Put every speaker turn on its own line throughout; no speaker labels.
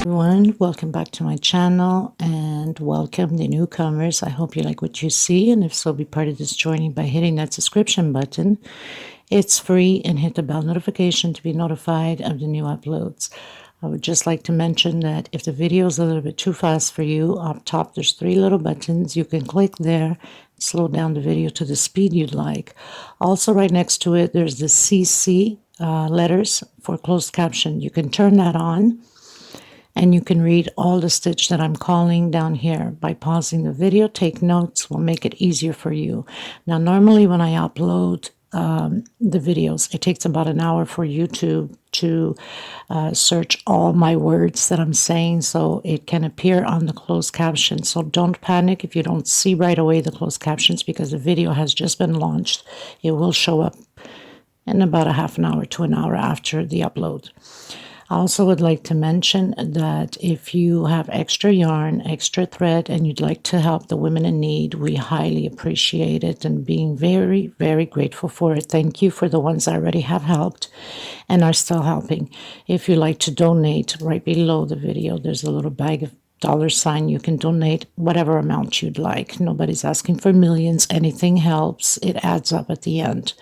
Everyone, welcome back to my channel and welcome the newcomers. I hope you like what you see, and if so, be part of this journey by hitting that subscription button. It's free, and hit the bell notification to be notified of the new uploads. I would just like to mention that if the video is a little bit too fast for you, up top there's 3 little buttons. You can click there, slow down the video to the speed you'd like. Also, right next to it, there's the CC letters for closed caption. You can turn that on, and you can read all the stitch that I'm calling down here by pausing the video. Take notes, will make it easier for you. Now, normally when I upload the videos, it takes about an hour for YouTube to search all my words that I'm saying, so it can appear on the closed captions. So don't panic if you don't see right away the closed captions, because the video has just been launched. It will show up in about a half an hour to an hour after the upload. I also would like to mention that if you have extra yarn, extra thread, and you'd like to help the women in need, we highly appreciate it and being very, very grateful for it. Thank you for the ones I already have helped and are still helping. If you'd like to donate, right below the video, there's a little bag of $. You can donate whatever amount you'd like. Nobody's asking for millions. Anything helps. It adds up at the end.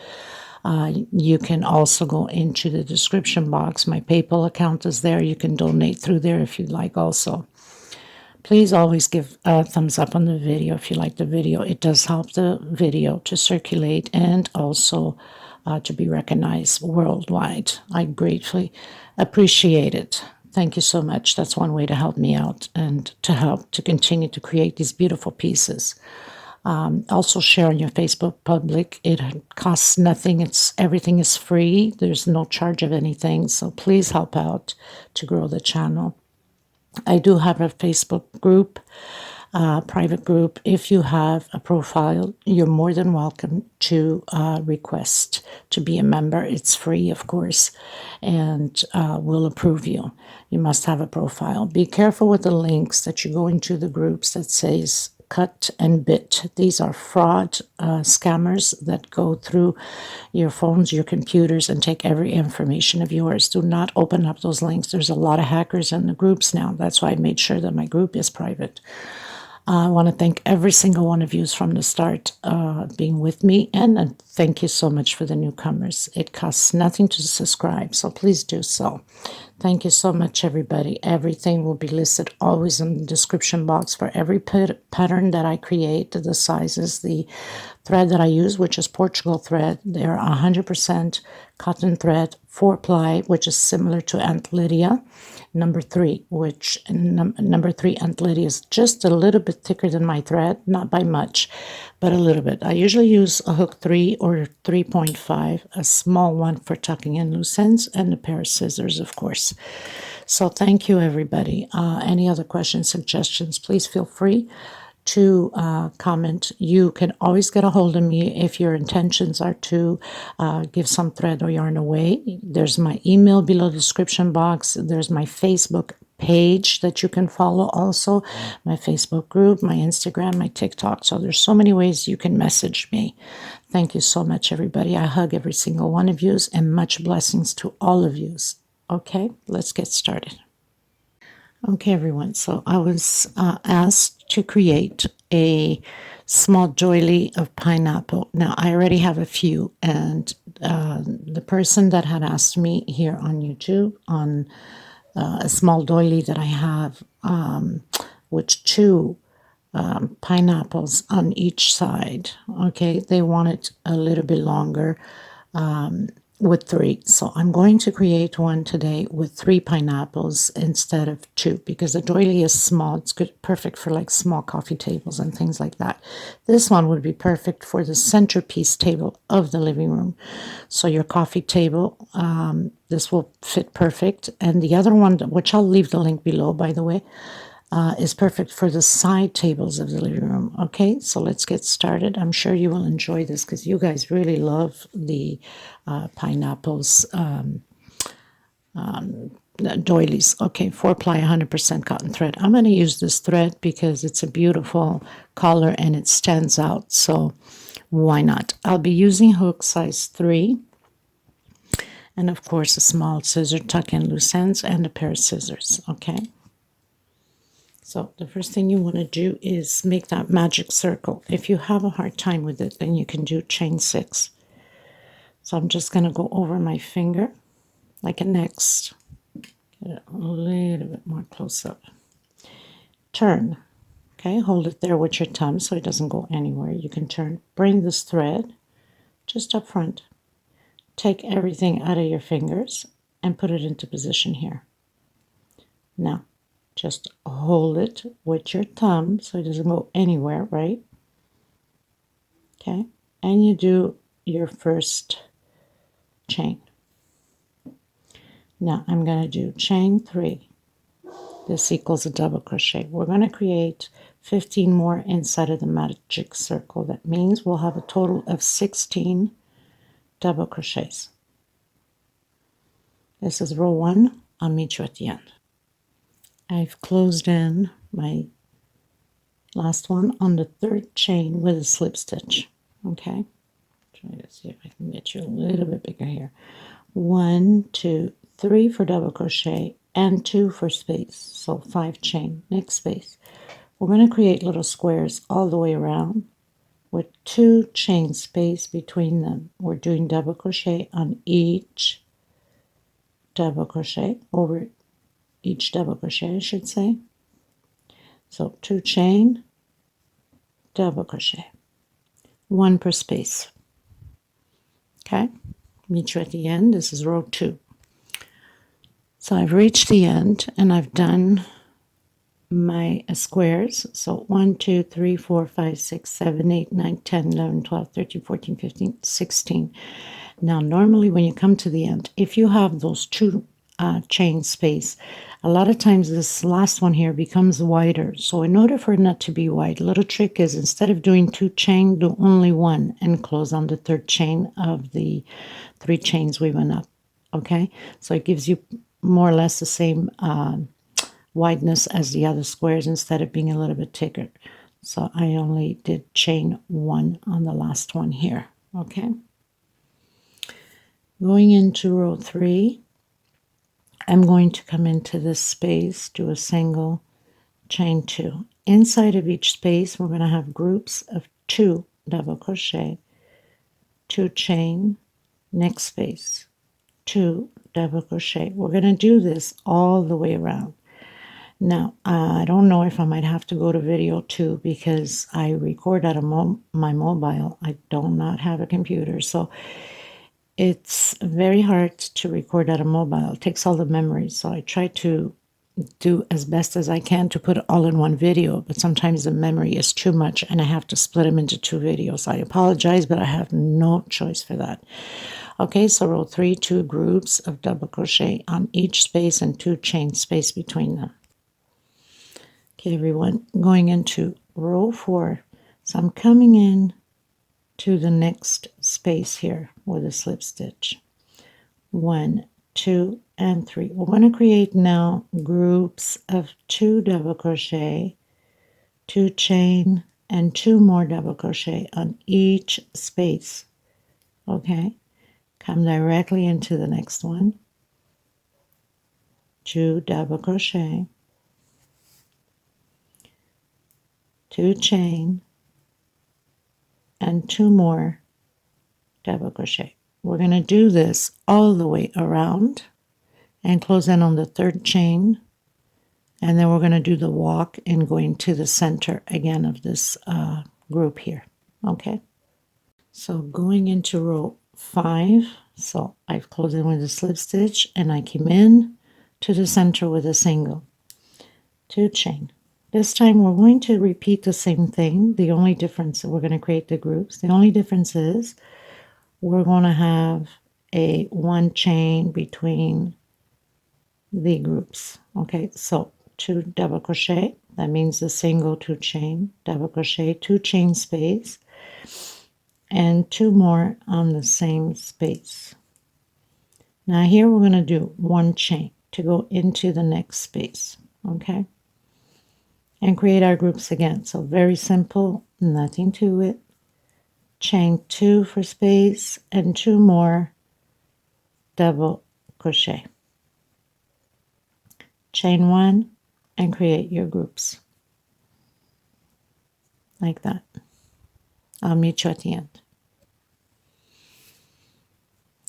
You can also go into the description box. My PayPal account is there. You can donate through there if you'd like also. Please always give a thumbs up on the video if you like the video. It does help the video to circulate and also to be recognized worldwide. I gratefully appreciate it. Thank you so much. That's one way to help me out and to help to continue to create these beautiful pieces. Also share on your Facebook public. It costs nothing. Everything is free. There's no charge of anything. So please help out to grow the channel. I do have a Facebook group, private group. If you have a profile, you're more than welcome to request to be a member. It's free, of course, and we'll approve you. You must have a profile. Be careful with the links that you go into the groups that says cut and bit. These are fraud scammers that go through your phones, your computers, and take every information of yours. Do not open up those links. There's a lot of hackers in the groups now. That's why I made sure that my group is private. I want to thank every single one of you from the start being with me, and thank you so much for the newcomers. It costs nothing to subscribe, so please do so. Thank you so much, everybody. Everything will be listed always in the description box for every pattern that I create, the sizes, the thread that I use, which is Portugal thread. They're 100% cotton thread, 4-ply, which is similar to Aunt Lydia. Number 3, which number 3 Aunt Lydia is just a little bit thicker than my thread, not by much, but a little bit. I usually use a hook 3 or 3.5, a small one for tucking in loose ends, and a pair of scissors, of course. So thank you, everybody. Any other questions, suggestions, please feel free to comment. You can always get a hold of me if your intentions are to give some thread or yarn away. There's my email below the description box. There's my Facebook page that you can follow also, my Facebook group, my Instagram, my TikTok. So there's so many ways you can message me. Thank you so much, everybody. I hug every single one of you, and much blessings to all of you. Okay, let's get started. Okay, everyone, so I was asked to create a small doily of pineapple. Now, I already have a few, and the person that had asked me here on YouTube on a small doily that I have, which 2 pineapples on each side, okay, they want it a little bit longer, with 3. So I'm going to create one today with 3 pineapples instead of 2, because the doily is small. It's good, perfect for like small coffee tables and things like that. This one would be perfect for the centerpiece table of the living room. So your coffee table, this will fit perfect. And the other one, which I'll leave the link below, by the way, is perfect for the side tables of the living room. Okay, so let's get started. I'm sure you will enjoy this because you guys really love the pineapples doilies. Okay, 4-ply, 100% cotton thread. I'm going to use this thread because it's a beautiful color and it stands out, so why not? I'll be using hook size 3, and of course a small scissor tuck in loose ends and a pair of scissors. Okay, So the first thing you want to do is make that magic circle. If you have a hard time with it, then you can do chain 6. So I'm just going to go over my finger like a next. Get it a little bit more close up. Turn. Okay, hold it there with your thumb so it doesn't go anywhere. You can turn. Bring this thread just up front. Take everything out of your fingers and put it into position here. Now, just hold it with your thumb so it doesn't go anywhere, right? Okay, and you do your first chain. Now I'm going to do chain 3. This equals a double crochet. We're going to create 15 more inside of the magic circle. That means we'll have a total of 16 double crochets. This is row 1. I'll meet you at the end. I've closed in my last one on the 3rd chain with a slip stitch. Okay, try to see if I can get you a little bit bigger here. 1, 2, 3 for double crochet and 2 for space. So 5 chain. Next space. We're going to create little squares all the way around with 2 chain space between them. We're doing double crochet on each double crochet, over each double crochet I should say. So 2 chain, double crochet, 1 per space. Okay, meet you at the end. This is row 2. So I've reached the end and I've done my squares. So 1, 2, 3, 4, 5, 6, 7, 8, 9, 10, 11, 12, 13, 14, 15, 16. Now normally when you come to the end, if you have those 2 chain space, a lot of times this last one here becomes wider. So in order for it not to be wide, little trick is instead of doing 2 chain, do only 1 and close on the 3rd chain of the 3 chains we went up. Okay, so it gives you more or less the same wideness as the other squares instead of being a little bit thicker. So I only did chain 1 on the last one here. Okay, going into row 3, I'm going to come into this space, do a single, chain 2. Inside of each space we're going to have groups of 2 double crochet, 2 chain, next space, 2 double crochet. We're going to do this all the way around. Now I don't know if I might have to go to video 2 because I record out of my mobile. I do not have a computer, so it's very hard to record out of mobile. It takes all the memory, so I try to do as best as I can to put it all in one video, but sometimes the memory is too much and I have to split them into 2 videos. I apologize, but I have no choice for that. Okay, so row 3, 2 groups of double crochet on each space and 2 chain space between them. Okay, everyone, going into row 4. So I'm coming in to the next space here with a slip stitch. 1, 2, and 3. We're going to create now groups of 2 double crochet, 2 chain, and 2 more double crochet on each space. Okay, come directly into the next one, 2 double crochet, 2 chain, and 2 more double crochet. We're going to do this all the way around and close in on the 3rd chain, and then we're going to do the walk and going to the center again of this group here. Okay, so going into row 5, so I've closed in with a slip stitch and I came in to the center with a single, 2 chain. This time we're going to repeat the same thing. The only difference, we're going to create the groups. The only difference is we're going to have a 1 chain between the groups. Okay, so 2 double crochet, that means the single, 2 chain, double crochet, 2 chain space, and 2 more on the same space. Now here we're going to do 1 chain to go into the next space. Okay, and create our groups again. So very simple, nothing to it. Chain 2 for space and 2 more double crochet. Chain 1, and create your groups like that. I'll meet you at the end.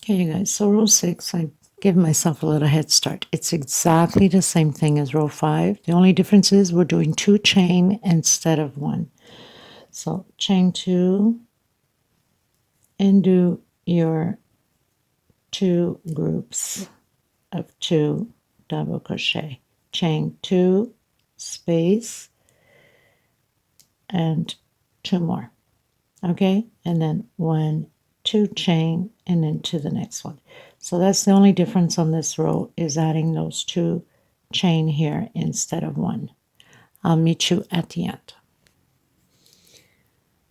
Okay, you guys, so row 6, I give myself a little head start. It's exactly the same thing as row 5. The only difference is we're doing 2 chain instead of 1. So chain 2 and do your 2 groups of 2 double crochet. Chain 2, space, and 2 more. Okay, and then 1, 2 chain, and then to the next one. So that's the only difference on this row, is adding those 2 chain here instead of 1. I'll meet you at the end.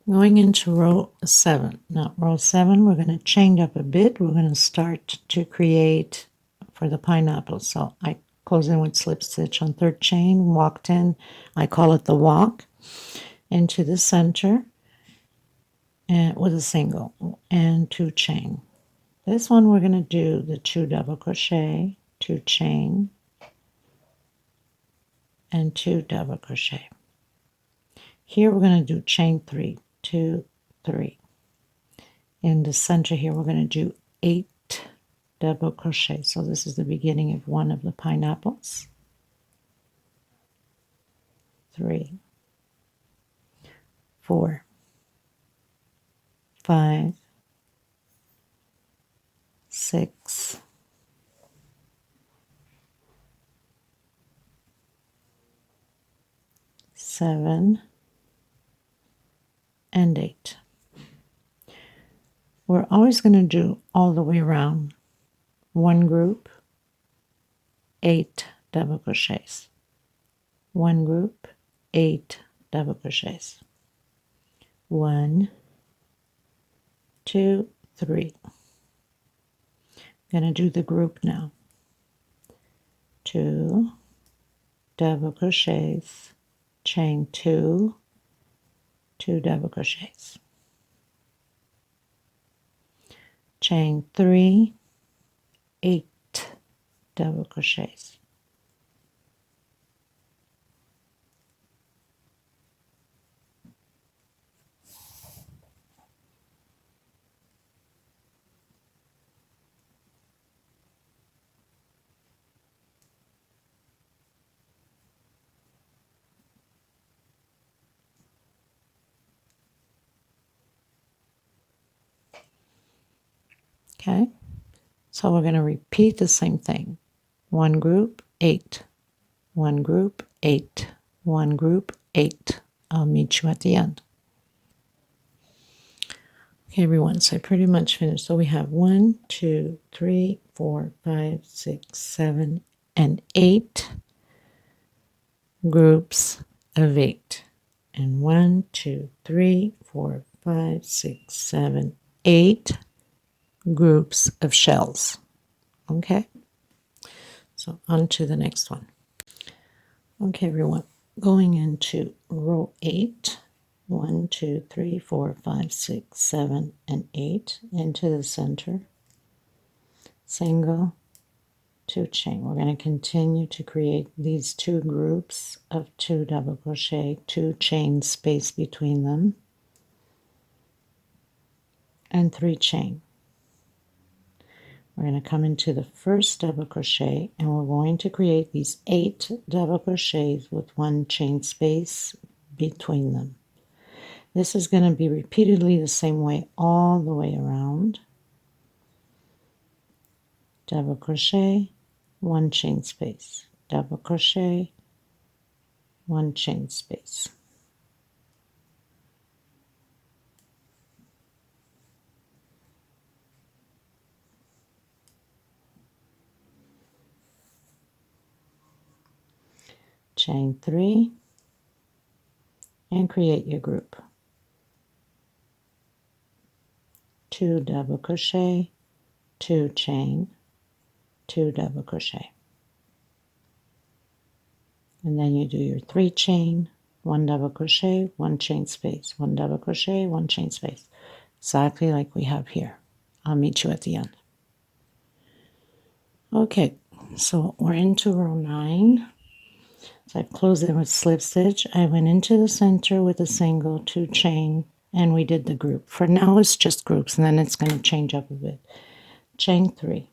Going into row 7. Now row 7, we're going to change up a bit. We're going to start to create for the pineapple. So I close in with slip stitch on 3rd chain, walked in, I call it the walk, into the center, and with a single and 2 chain. This one we're going to do the 2 double crochet, 2 chain, and 2 double crochet. Here we're going to do chain 3, 2, 3. In the center here we're going to do 8 double crochet. So this is the beginning of one of the pineapples. 3, 4, 5, 6, 7, and 8. We're always going to do all the way around 1 group, 8 double crochets. 1 group, 8 double crochets. 1, 2, 3. Going to do the group now. 2 double crochets, chain 2, 2 double crochets, chain 3, 8 double crochets, okay? So we're going to repeat the same thing. 1 group, 8. 1 group, 8. 1 group, 8. I'll meet you at the end. Okay, everyone, so I pretty much finished. So we have 1, 2, 3, 4, 5, 6, 7, and 8 groups of 8. And 1, 2, 3, 4, 5, 6, 7, 8 groups of shells. Okay, so on to the next one. Okay, everyone, going into row 8, 1, 2, 3, 4, 5, 6, 7, and 8 into the center, single, 2 chain. We're going to continue to create these 2 groups of 2 double crochet, 2 chain space between them, and 3 chain. We're going to come into the first double crochet, and we're going to create these 8 double crochets with 1 chain space between them. This is going to be repeatedly the same way all the way around. Double crochet, 1 chain space, double crochet, 1 chain space. Chain 3 and create your group. 2 double crochet, 2 chain, 2 double crochet. And then you do your 3 chain, 1 double crochet, 1 chain space, 1 double crochet, 1 chain space. Exactly like we have here. I'll meet you at the end. Okay, so we're into row 9. So I've closed it with slip stitch. I went into the center with a single, 2 chain, and we did the group. For now it's just groups, and then it's going to change up a bit. Chain 3.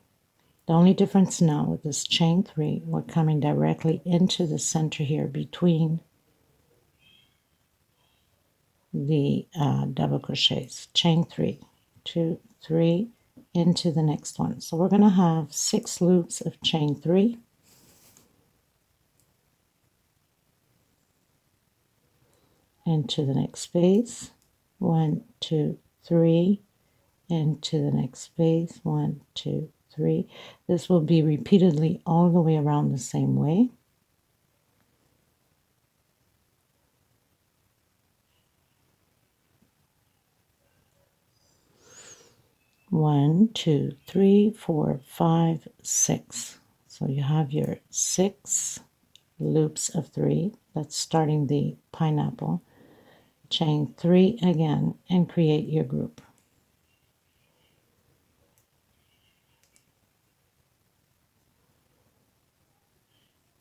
The only difference now with this chain 3, we're coming directly into the center here between the double crochets. Chain 3, 2, 3, into the next one. So we're going to have 6 loops of chain 3. Into the next space, 1, 2, 3, into the next space, 1, 2, 3. This will be repeatedly all the way around the same way. One, 2, 3, 4, 5, 6. So you have your 6 loops of 3. That's starting the pineapple. Chain 3 again and create your group.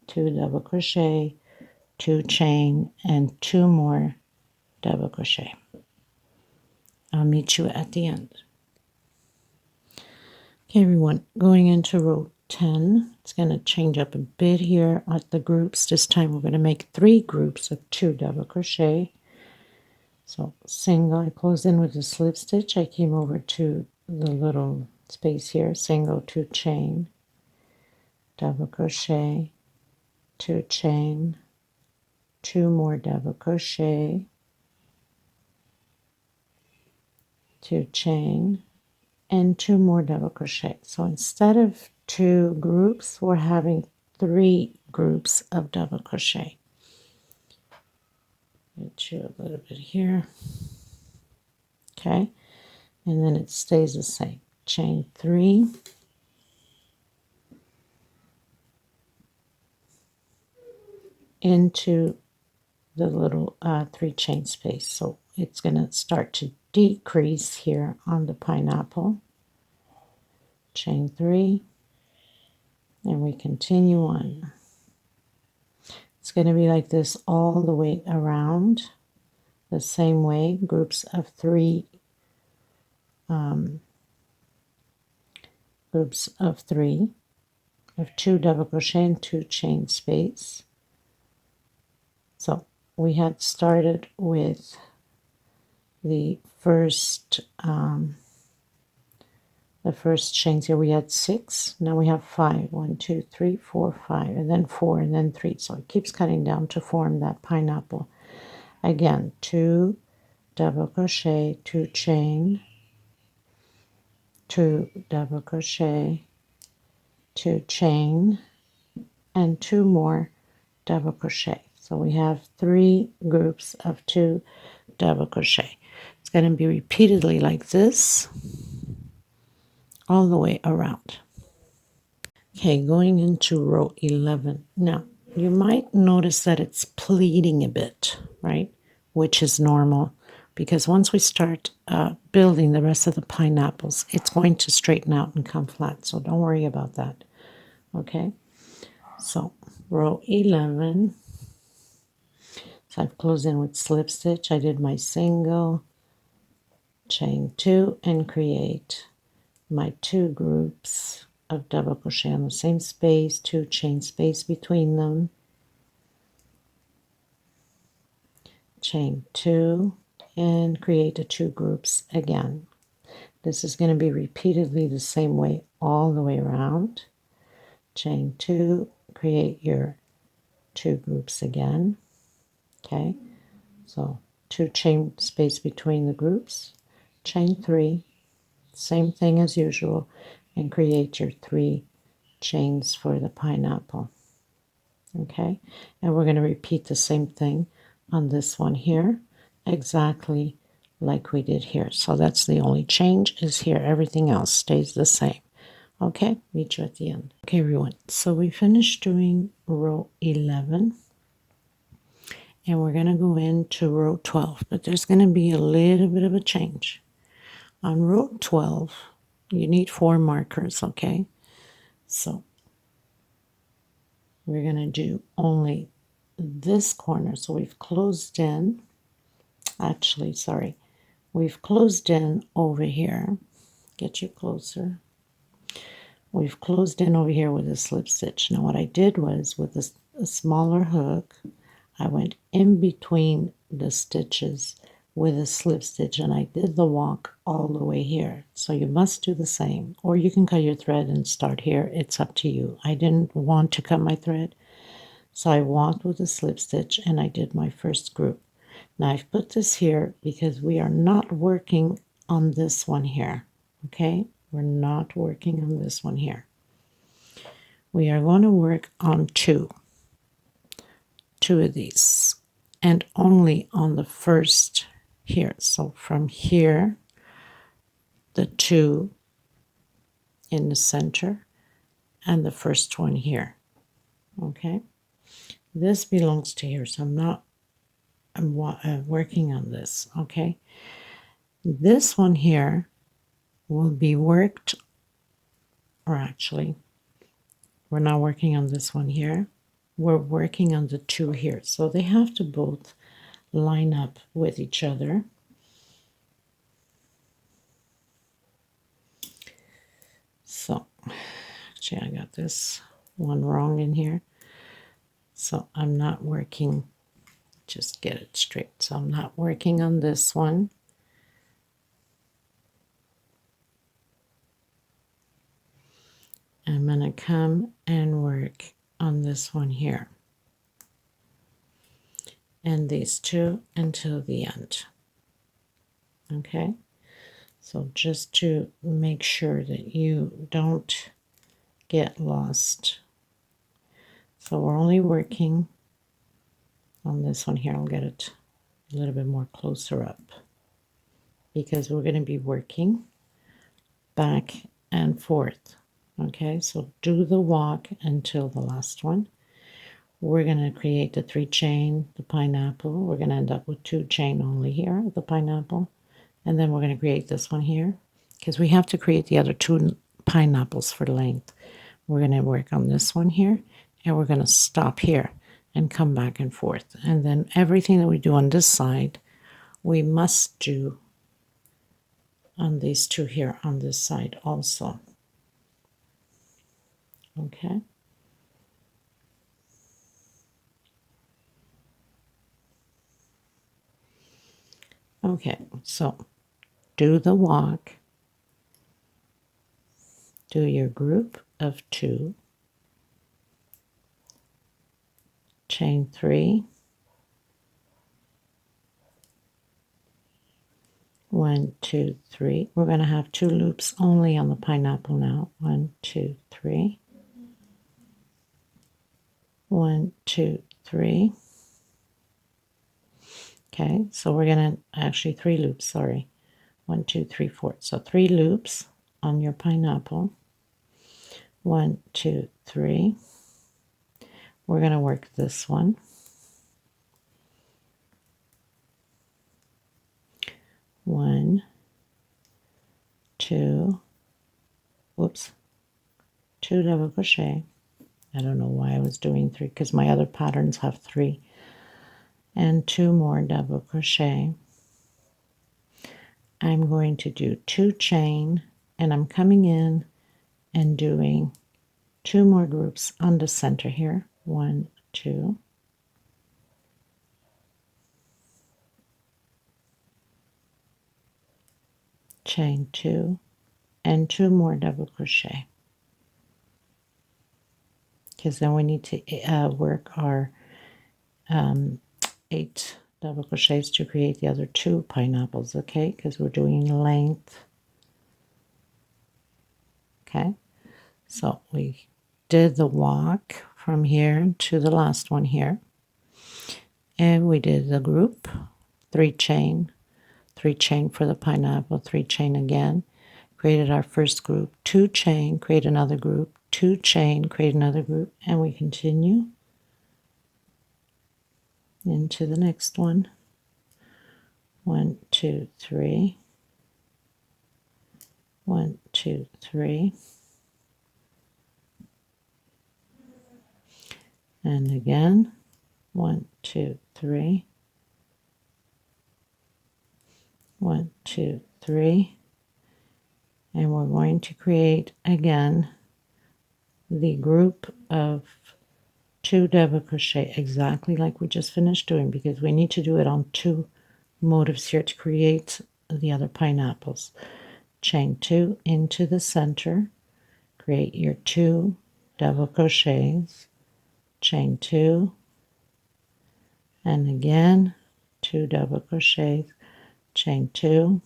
Two double crochet, 2 chain, and 2 more double crochet. I'll meet you at the end. Okay, everyone, going into row 10, it's going to change up a bit here at the groups. This time we're going to make 3 groups of 2 double crochet. So single, I closed in with a slip stitch. I came over to the little space here, single, 2 chain, double crochet, 2 chain, 2 more double crochet, 2 chain, and 2 more double crochet. So instead of 2 groups, we're having 3 groups of double crochet. Get you a little bit here. Okay, and then it stays the same. Chain 3, into the little 3 chain space. So it's going to start to decrease here on the pineapple. Chain 3, and we continue on. It's going to be like this all the way around, the same way, groups of 3 of 2 double crochet and 2 chain space. So we had started with the first chains here. We had 6. Now we have 5. 1, 2, 3, 4, 5, and then 4, and then 3. So it keeps cutting down to form that pineapple. Again, 2 double crochet, 2 chain, 2 double crochet, 2 chain, and 2 more double crochet. So we have 3 groups of 2 double crochet. It's going to be repeatedly like this all the way around. Okay, going into row 11. Now, you might notice that it's pleating a bit, right? Which is normal, because once we start building the rest of the pineapples, it's going to straighten out and come flat. So don't worry about that. Okay, so row 11. So I've closed in with slip stitch. I did my single, chain 2, and create my 2 groups of double crochet on the same space, 2 chain space between them, chain 2, and create the 2 groups again. This is going to be repeatedly the same way all the way around. Chain 2, create your 2 groups again. Okay, so 2 chain space between the groups, chain 3, same thing as usual, and create your 3 chains for the pineapple. Okay, and we're going to repeat the same thing on this one here, exactly like we did here. So that's the only change is here. Everything else stays the same. Okay, meet you at the end. Okay, everyone, so we finished doing row 11. And we're going to go into row 12, but there's going to be a little bit of a change. On row 12, you need 4 markers, okay? So we're going to do only this corner. So we've closed in, actually, sorry, we've closed in over here. Get you closer. We've closed in over here with a slip stitch. Now what I did was with a smaller hook, I went in between the stitches with a slip stitch and I did the walk all the way here. So you must do the same, or you can cut your thread and start here. It's up to you. I didn't want to cut my thread, so I walked with a slip stitch and I did my first group. Now I've put this here because we are not working on this one here, okay? We're not working on this one here. We are going to work on two of these, and only on the first here. So from here, the two in the center, and the first one here, okay? This belongs to here, so I'm working on this, okay? This one here will be worked, or actually, we're not working on this one here. We're working on the two here. So they have to both line up with each other. So, actually, I got this one wrong in here. So I'm not working, just get it straight. So I'm not working on this one. I'm going to come and work on this one here. And these two until the end. Okay? So just to make sure that you don't get lost. So we're only working on this one here. I'll get it a little bit more closer up, because we're going to be working back and forth. Okay, so do the walk until the last one. We're going to create the 3 chain, the pineapple. We're going to end up with 2 chain only here, the pineapple. And then we're going to create this one here, because we have to create the other 2 pineapples for length. We're going to work on this one here, and we're going to stop here and come back and forth. And then everything that we do on this side, we must do on these 2 here on this side also. Okay. Okay, so do the walk, do your group of 2, chain 3, 1, 2, 3. We're going to have 2 loops only on the pineapple now. 1, 2, 3. 1, 2, 3. Okay, so we're going to actually 3 loops, sorry. 1, 2, 3, 4. So 3 loops on your pineapple. 1, 2, 3. We're going to work this one. 1, 2, whoops, 2 double crochet. I don't know why I was doing 3, because my other patterns have 3. And 2 more double crochet. I'm going to do 2 chain, and I'm coming in and doing 2 more groups on the center here. 1, 2. Chain 2, and 2 more double crochet. Because then we need to work our 8 double crochets to create the other 2 pineapples, okay? Because we're doing length. Okay, so we did the walk from here to the last one here, and we did the group, 3 chain for the pineapple, 3 chain again, created our first group, 2 chain, create another group, 2 chain, create another group, and we continue into the next one. 1, 2, 3. 1, 2, 3. And again, 1, 2, 3, 1, 2, 3, and we're going to create again the group of 2 double crochet exactly like we just finished doing, because we need to do it on 2 motifs here to create the other pineapples. Chain 2 into the center, create your 2 double crochets, chain 2, and again 2 double crochets, chain 2,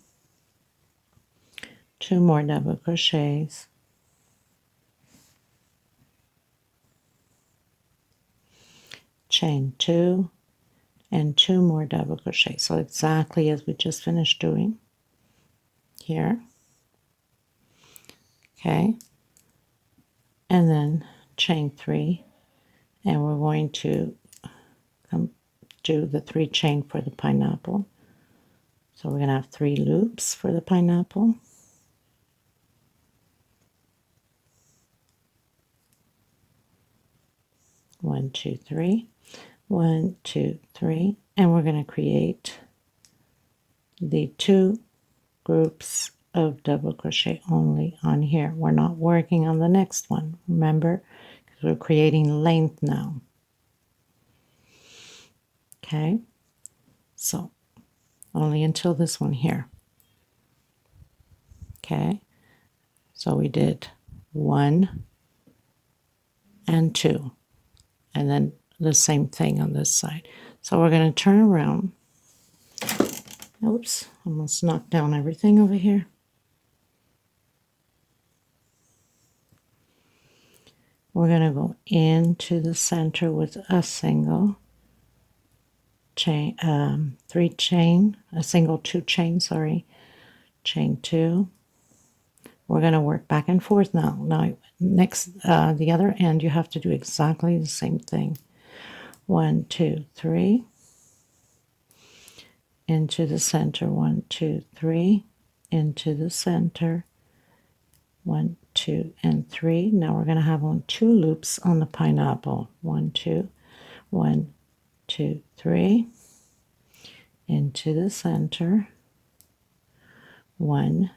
2 more double crochets, chain 2, and 2 more double crochets. So exactly as we just finished doing here. Okay, and then chain 3, and we're going to do the 3 chain for the pineapple. So we're going to have 3 loops for the pineapple. One, two, three, 1, 2, 3, and we're going to create the 2 groups of double crochet only on here. We're not working on the next one, remember, because we're creating length now. Okay, so only until this one here. Okay, so we did 1 and 2, and then the same thing on this side. So we're going to turn around. Oops, almost knocked down everything over here. We're going to go into the center with a single chain, 3 chain, a single 2 chain, sorry, chain 2. We're going to work back and forth now. Now, next, the other end, you have to do exactly the same thing. 1, 2, 3, into the center, 1, 2, 3, into the center, 1, 2, and 3. Now we're going to have on 2 loops on the pineapple. 1, 2, 1, 2, 3, into the center, 1,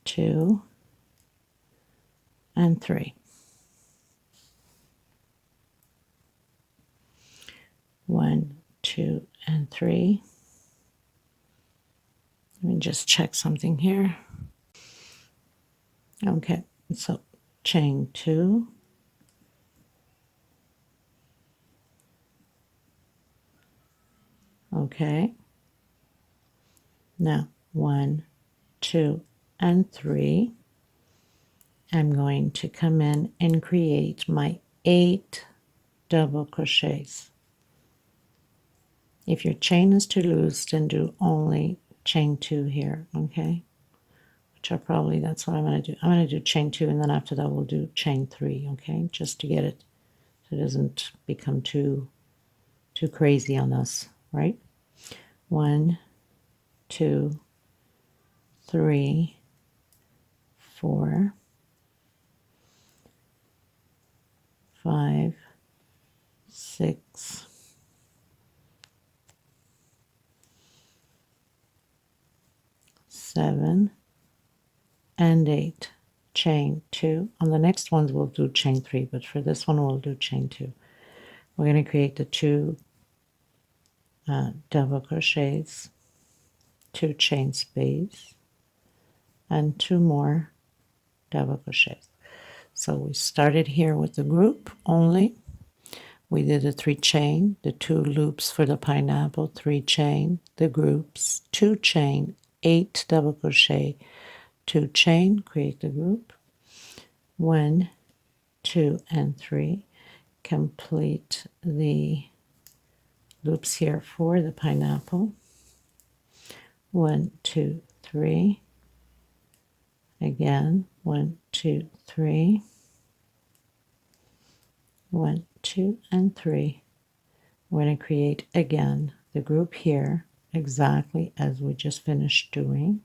2, and 3. 1, 2, and 3. Let me just check something here. Okay, so chain 2, okay, now 1, 2, and 3. I'm going to come in and create my 8 double crochets. If your chain is too loose, then do only chain 2 here, okay? Which are probably, that's what I'm going to do. I'm going to do chain 2, and then after that we'll do chain 3, okay? Just to get it so it doesn't become too crazy on us, right? 1, 2, 3, 4, 5, 6, 7, and 8. Chain 2. On the next ones we'll do chain 3, but for this one we'll do chain 2. We're going to create the 2 double crochets, 2 chain space, and 2 more double crochets. So we started here with the group only. We did a 3 chain, the 2 loops for the pineapple, 3 chain, the groups, 2 chain, 8 double crochet, 2 chain, create the group, 1, 2, and 3, complete the loops here for the pineapple, 1, 2, 3, again, 1, 2, 3, 1, 2, and 3. We're going to create again the group here exactly as we just finished doing.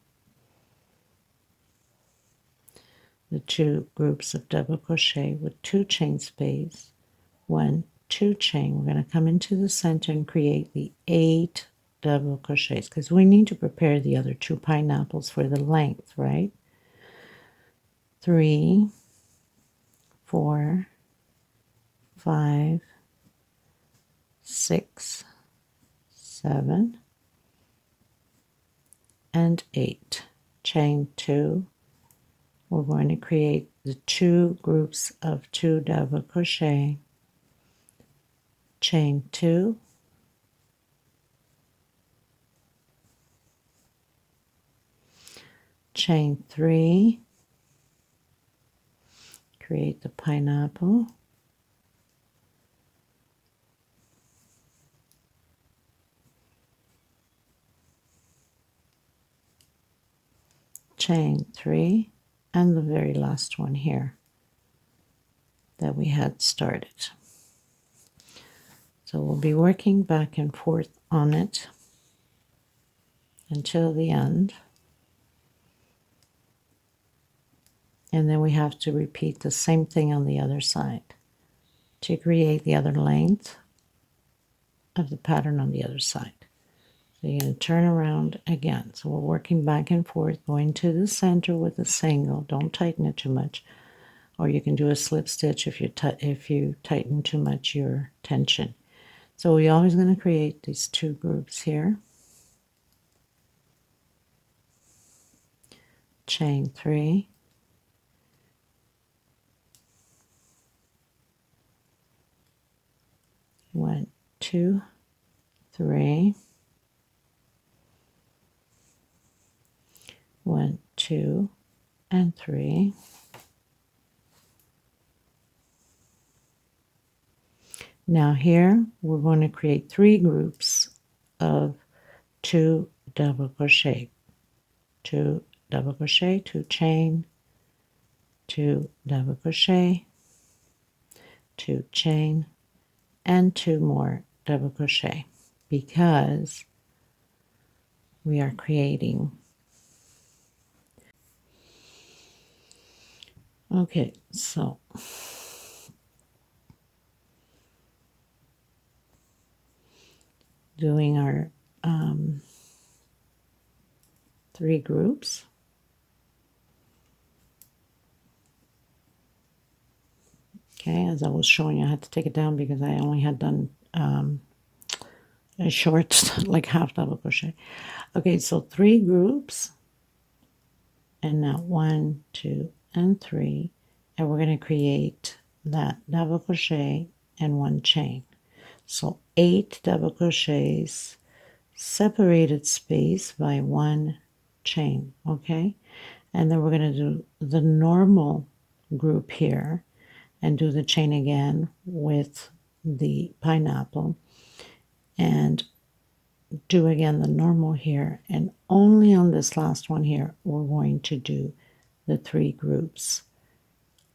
The 2 groups of double crochet with 2 chain space, 1, 2 chain. We're going to come into the center and create the 8 double crochets because we need to prepare the other 2 pineapples for the length, right? 3, 4, 5, 6, 7, and 8. Chain 2. We're going to create the 2 groups of 2 double crochet. Chain 2, chain 3, create the pineapple, chain 3, and the very last one here that we had started. So we'll be working back and forth on it until the end. And then we have to repeat the same thing on the other side to create the other length of the pattern on the other side. So you're going to turn around again. So we're working back and forth, going to the center with a single. Don't tighten it too much. Or you can do a slip stitch if you tighten too much your tension. So we're always going to create these 2 groups here. Chain 3. One, 2, 3. 1, 2, and 3. Now here we're going to create 3 groups of 2 double crochet. 2 double crochet, 2 chain, 2 double crochet, 2 chain, and 2 more double crochet because we are creating. Okay, so doing our 3 groups. Okay, as I was showing you, I had to take it down because I only had done a short, like half double crochet. Okay, so 3 groups, and now 1, 2, and 3, and we're going to create that double crochet and 1 chain. So 8 double crochets, separated space by 1 chain, okay? And then we're going to do the normal group here and do the chain again with the pineapple and do again the normal here, and only on this last one here we're going to do the 3 groups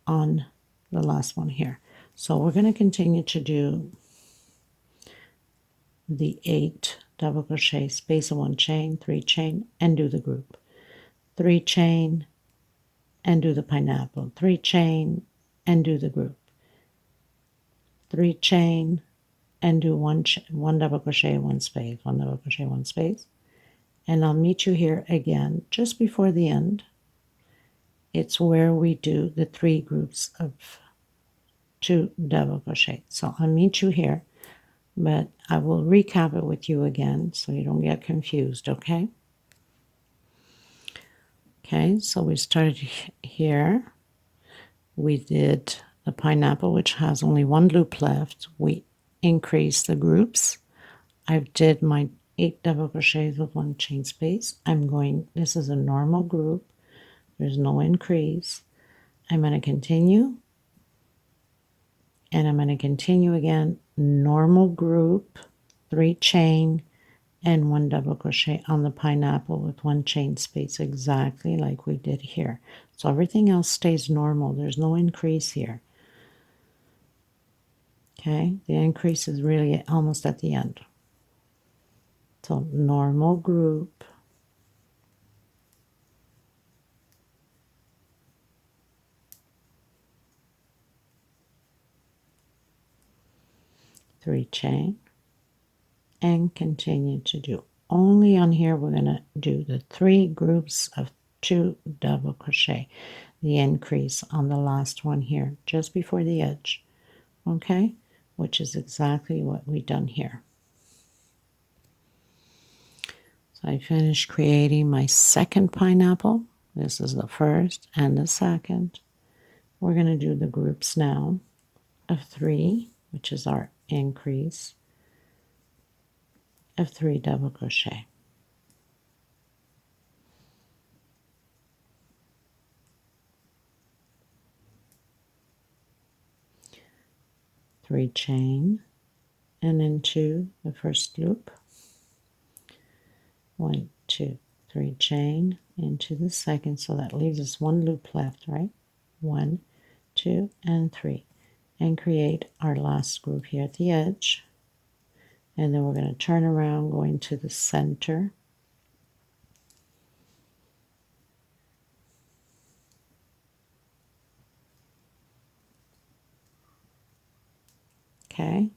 on the last one here. So we're going to continue to do the 8 double crochet, space of 1 chain, 3 chain, and do the group, 3 chain, and do the pineapple, 3 chain, and do the group, 3 chain, and do one double crochet, 1 space, 1 double crochet, 1 space, and I'll meet you here again just before the end. It's where we do the 3 groups of 2 double crochet. So I'll meet you here, but I will recap it with you again so you don't get confused, okay? Okay, so we started here. We did the pineapple, which has only 1 loop left. We increased the groups. I did my 8 double crochets with 1 chain space. This is a normal group. There's no increase. I'm going to continue. And I'm going to continue again, normal group, 3 chain, and 1 double crochet on the pineapple with 1 chain space, exactly like we did here. So everything else stays normal. There's no increase here. Okay, the increase is really almost at the end. So normal group, 3 chain, and continue to do. Only on here we're going to do the 3 groups of 2 double crochet, the increase on the last one here just before the edge, okay, which is exactly what we done here. So I finished creating my second pineapple. This is the first and the second. We're going to do the groups now of 3, which is our increase of 3 double crochet. Three chain and into the first loop. 1, 2, 3 chain into the second, so that leaves us 1 loop left, right? 1, 2, and 3, and create our last group here at the edge. And then we're going to turn around, going to the center. Okay,